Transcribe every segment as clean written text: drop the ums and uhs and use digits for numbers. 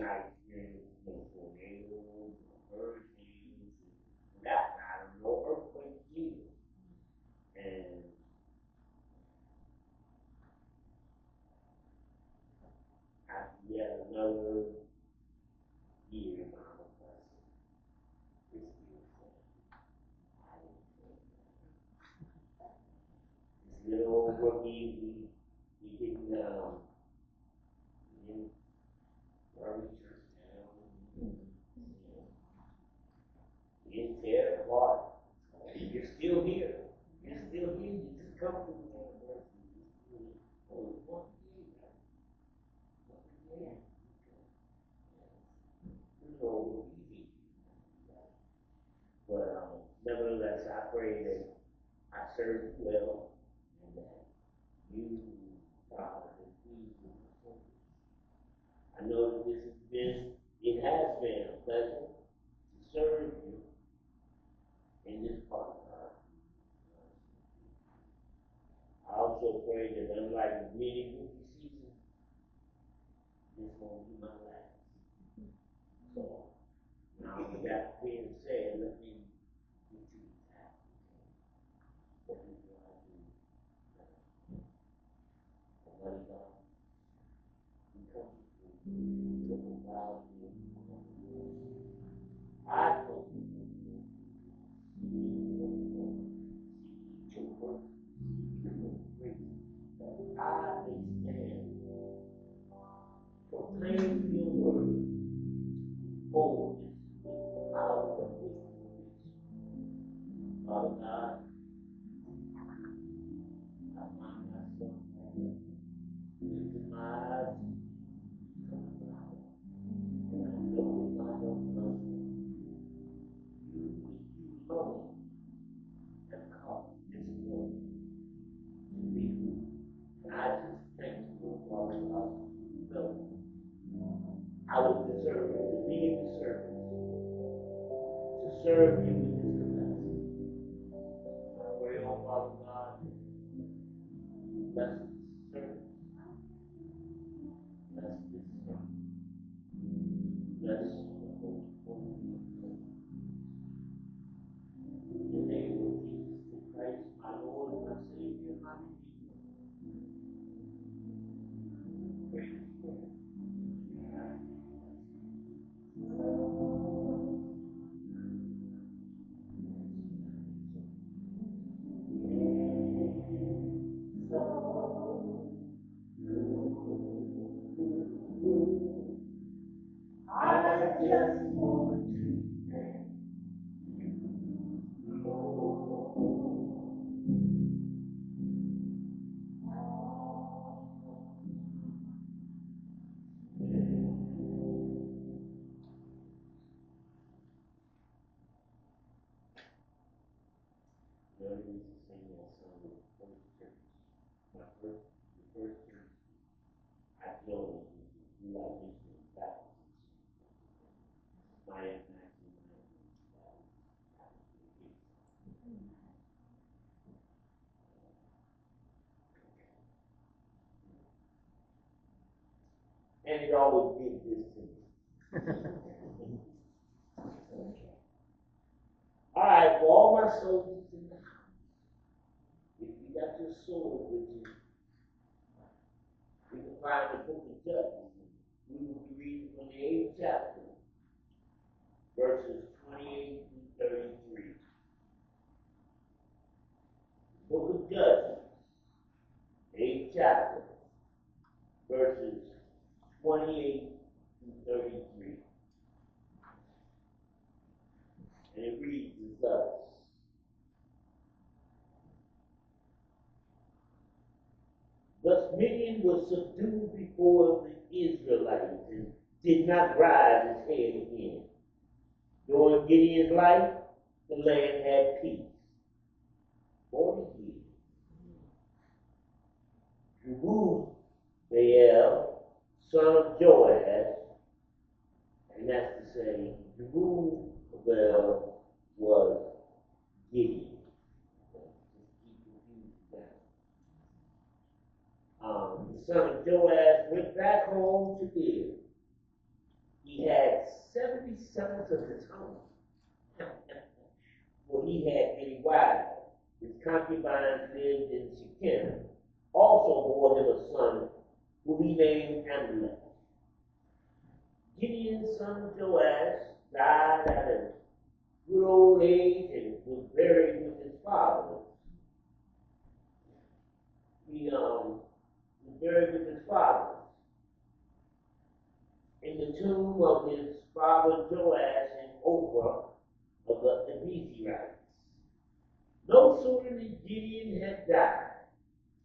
last night, tornadoes, hurricanes, that matter, no earthquake either. And after yet another year, Mama blessing, it's beautiful. This little rookie, he didn't, he didn't burn the church down. He didn't tear it apart. You're still here. You're still here. You just come to the anniversary. Oh, one day, right? One day. So we'll be here. But nevertheless, I pray that I serve you well and that you, God, and please with the focus. I know that it has been a pleasure to serve you in this part of our life. I also pray that unlike many rookie seasons, this won't be my last. So, now with that being said, let me get you the task. What do I do? Almighty God, we come to you to allow you. I come to you. Seek your work, seek your grace. I may stand, proclaim your word, boldness, with power, with conviction. Father God, I find myself right now, lifting my eyes to you, coming around. And I know that my help comes from you alone have come this morning to be. And I just thank you, Father God. No, I was deserving to be in the service, to serve you in this capacity. I pray, oh Father God, bless this service, bless this service, bless the Holy Spirit. In the name of Jesus Christ, my Lord, my Savior, my Redeemer, pray this prayer. I just want to thank you, Lord. Lord, we used to sing that song at the first church. The first church I joined, you like mentioning Baptist. My impact in that was the case. And it always did this to me. All right, for all my soldiers in the house, if you got your sword with you, you can find the book of Judges. We will be reading from the 8th chapter, verses 28 through 33. Book of Judges, 8th chapter, verses 28 through 33. And it reads as thus. Thus Midian was subdued before the Israelites and did not rise its head again. During Gideon's life, the land had peace. 40 years. Jerubbaal, son of Joash, and that's to say, Jerubbaal was Gideon. The son of Joash went back home to Israel. He had 70 sons of his own. For he had many wives. His concubines lived in Shechem. Also bore him a son, whom he named Amalek. Gideon, son of Joash, died at a good old age and was buried with his father. He was buried with his father in the tomb of his father Joash in Ophrah of the Abiezrites. No sooner than Gideon had died,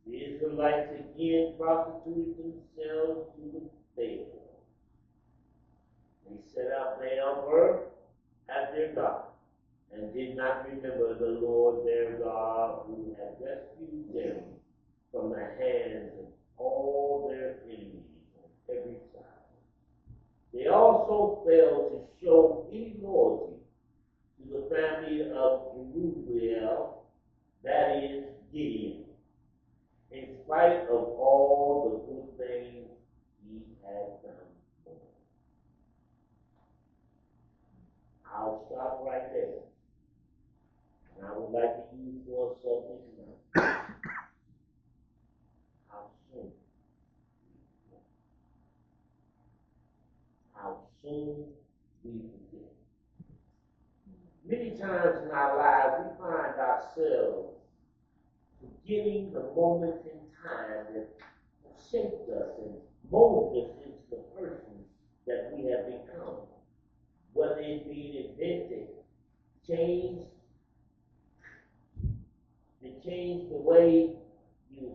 the Israelites again prostituted themselves to the Baal. They set up Baal as their god, and did not remember the Lord their God, who had rescued them from the hands of all their enemies on every side. They also failed to show any loyalty to the family of Jerubbaal, that is, Gideon, in spite of all the good things he had done for them. I'll stop right there. And I would like to use for a subject now. How soon? How soon we forget. Many times in our lives, we find ourselves forgetting the moments in time that shaped us and molded us into the person that we have become. Whether it be an event that changed the way you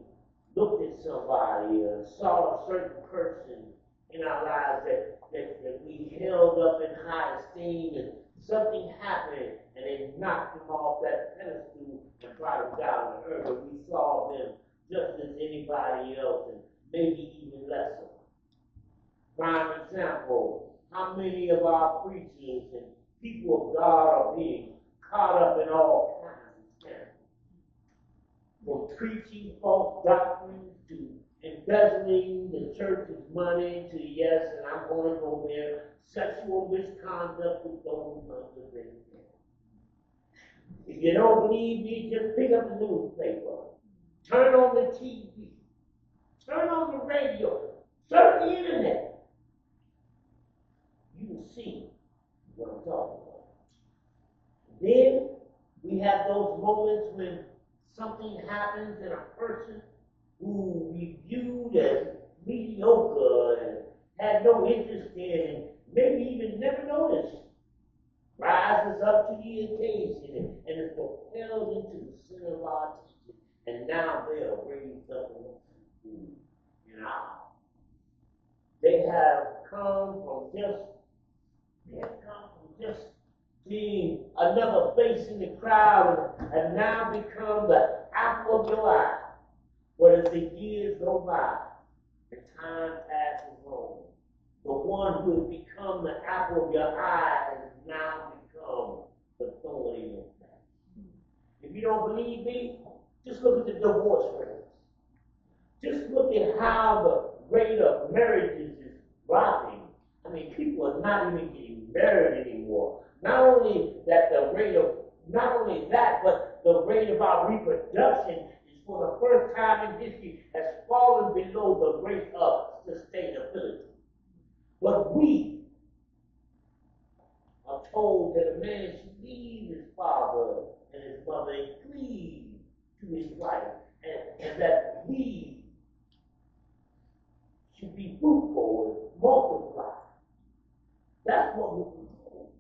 looked at somebody or saw a certain person in our lives that we held up in high esteem, and something happened and it knocked them off that pedestal and brought them down to earth. But we saw them just as anybody else and maybe even lesser. Prime example, how many of our preachers and people of God are being caught up in all kinds of scandals? From preaching false doctrines to embezzling the church's money to, yes, and I'm going to go there, sexual misconduct with those under their care. If you don't believe me, just pick up the newspaper, turn on the TV, turn on the radio, surf the internet. You will see what I'm talking about. Then we have those moments when something happens in a person who we viewed as mediocre and had no interest in and maybe even never noticed, rises up to the occasion and is propelled into the center of our attention, and now they are raised up in our house. They have come from just being another face in the crowd and now become the apple of your eye. But as the years go by and time passes on, the one who has become the apple of your eye has now become the thorn in your flesh. If you don't believe me, just look at the divorce rates. Just look at how the rate of marriages is dropping. I mean, people are not even getting married anymore. Not only that, but the rate of our reproduction is, for the first time in history, has fallen below the rate of sustainability. But we are told that a man should leave his father and his mother and cleave to his wife, and that we should be fruitful and multiply. That's what we're told.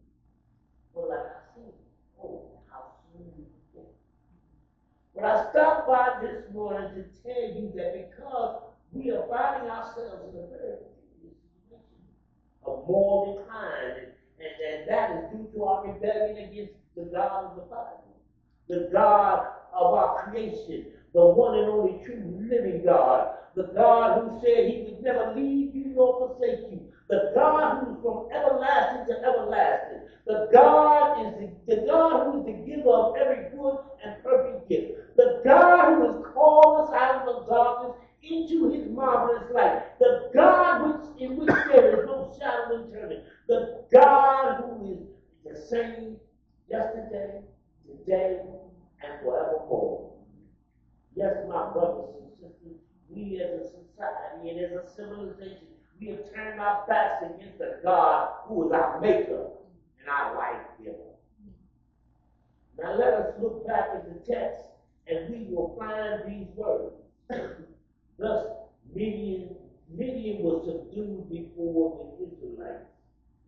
But like I said, how soon we forget. But I stopped by this morning to tell you that because we are finding ourselves in a very particular situation of moral decline, and that is due to our rebellion against the God of the Bible, the God of our creation, the one and only true living God, the God who said he would never leave you nor forsake you, the God who is from everlasting to everlasting, the God who is the giver of every good and perfect gift, the God who has called us out of the darkness into his marvelous light, the God in which there is no shadow of turning, We have turned our backs against the God who is our maker and our life giver. Now let us look back at the text and we will find these words. Thus, Midian was subdued before the Israelites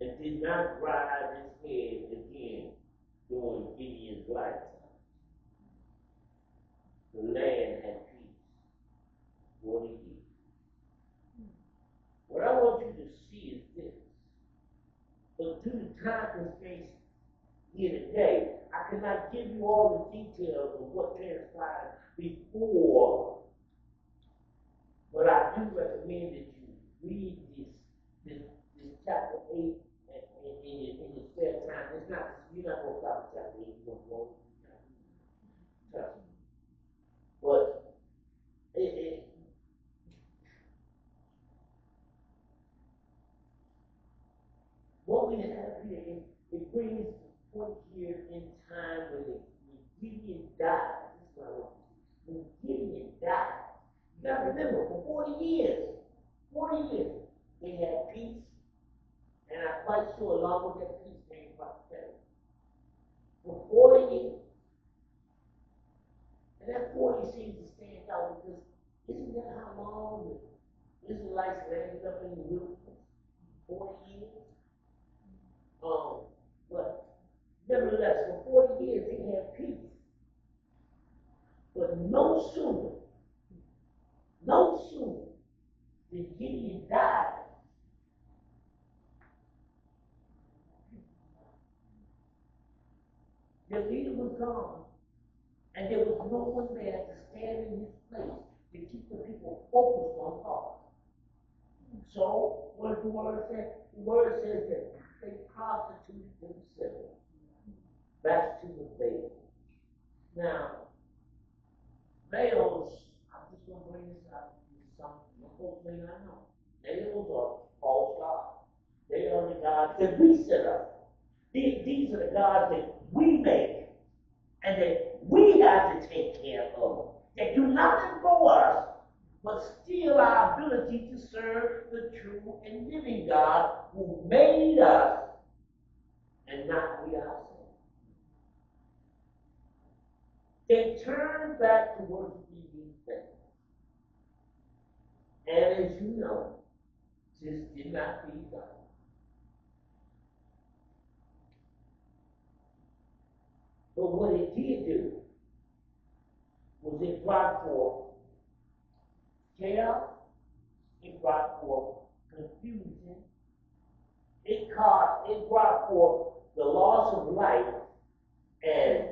and did not rise its head again during Gideon's lifetime. The land had peace 40 years. What I want you to see is this. But due to time constraints here today, I cannot give you all the details of what transpired before, but I do recommend that you read this chapter 8 in your spare time. It's not, you're not going to stop at chapter 8, you're going to go. Trust me. But what we have here, it brings the point here in time when Gideon died. This is what I want you to see. When Gideon died, you got to remember, for 40 years, they had peace, and I'm quite sure along with that peace came prosperity. For 40 years. And that 40 seems to stand out because isn't that how long the Israelites landed up in the wilderness? 40 years? But nevertheless, for 40 years they had peace. But no sooner than Gideon died, the leader was gone, and there was no one there to stand in his place to keep the people focused on God. So, what does the word say? The word says that they prostituted themselves back to the Baal. Now, Baals, I'm just going to bring this up. Some folks may not know. Baals are false gods. They are the gods that we set up. These are the gods that we make and that we have to take care of. That do nothing for us, but steal our ability to serve the true and living God who made us and not we ourselves. They turned back to worshiping these things. And as you know, this did not please God. But what it did do was it brought forth chaos, it brought forth confusion, it brought forth the loss of life and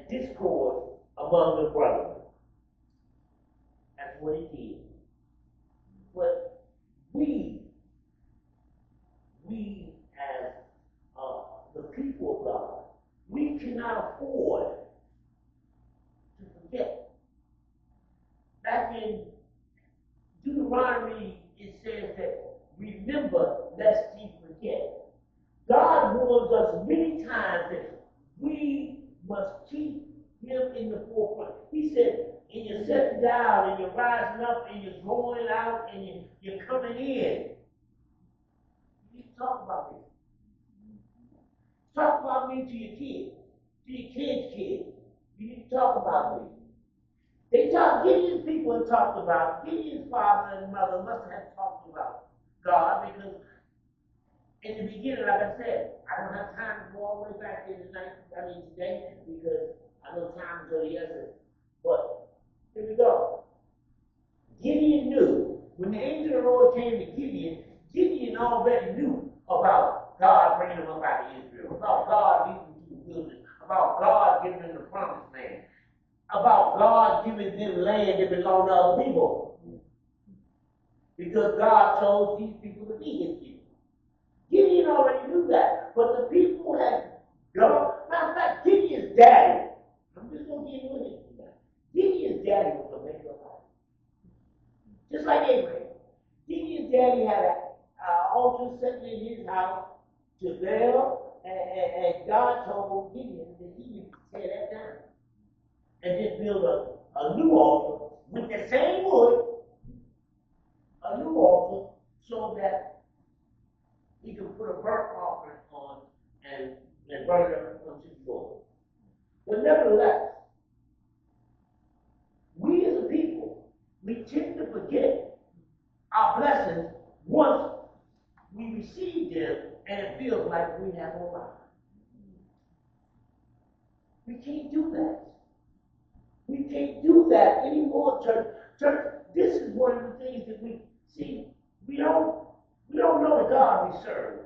discord among the brothers. That's what it did. But we as the people of God, we cannot afford to forget. Back in Deuteronomy, it says that remember lest ye forget. God warns us many times that we must keep him in the forefront. He said, and you're sitting down, and you're rising up, and you're going out, and you're coming in. You need to talk about me. Talk about me to your kids, to your kids' kids. You need to talk about me. Gideon's people had talked about, Gideon's father and mother must have talked about God because in the beginning, like I said, I don't have time to go all the way back in today, because I know time is of the essence. But here we go. Gideon knew. When the angel of the Lord came to Gideon, Gideon already knew about God bringing him up out of Israel, about God leading him to the wilderness, about God giving him the promised land, about God giving them land that belonged to other people. Because God chose these people to be his people. Gideon already knew that, but the people had gone. Matter of fact, Gideon's daddy, I'm just going to give you a hint from that. Gideon's daddy was a man of life. Just like Abraham. Gideon's daddy had an altar sitting in his house to Baal, and God told Gideon that he needed to tear that down and just build a new altar with the same wood that he could put a burnt offering on and burn it up unto the Lord. But nevertheless, we as a people, we tend to forget our blessings once we receive them and it feels like we have arrived. We can't do that. We can't do that anymore, church. Church, this is one of the things that we see. We don't know the God we serve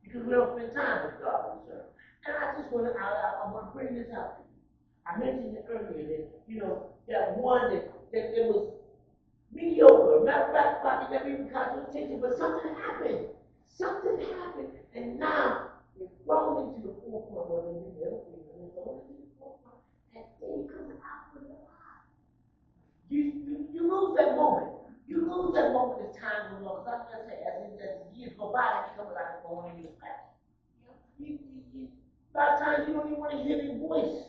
because we don't spend time with the God we serve. And I just want to bring this out to you. I mentioned it earlier that that one that it was mediocre. Matter of fact, probably never even caught your attention, but something happened. Something happened, and now it's thrown into the forefront of the middle finger. It's thrown into the forefront, and then it comes out with a lie. You lose that moment. You lose that moment as time goes on. Because I'm going to say, as years go by, it becomes like going in your back. A lot of times you don't even want to hear their voice.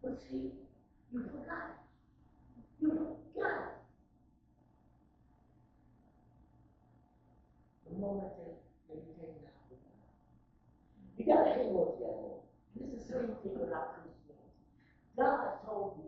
But see, you forgot it. You forgot it. The moment that you take it out. You got to hang on to that moment. And this is the same thing with our Christianity. God told you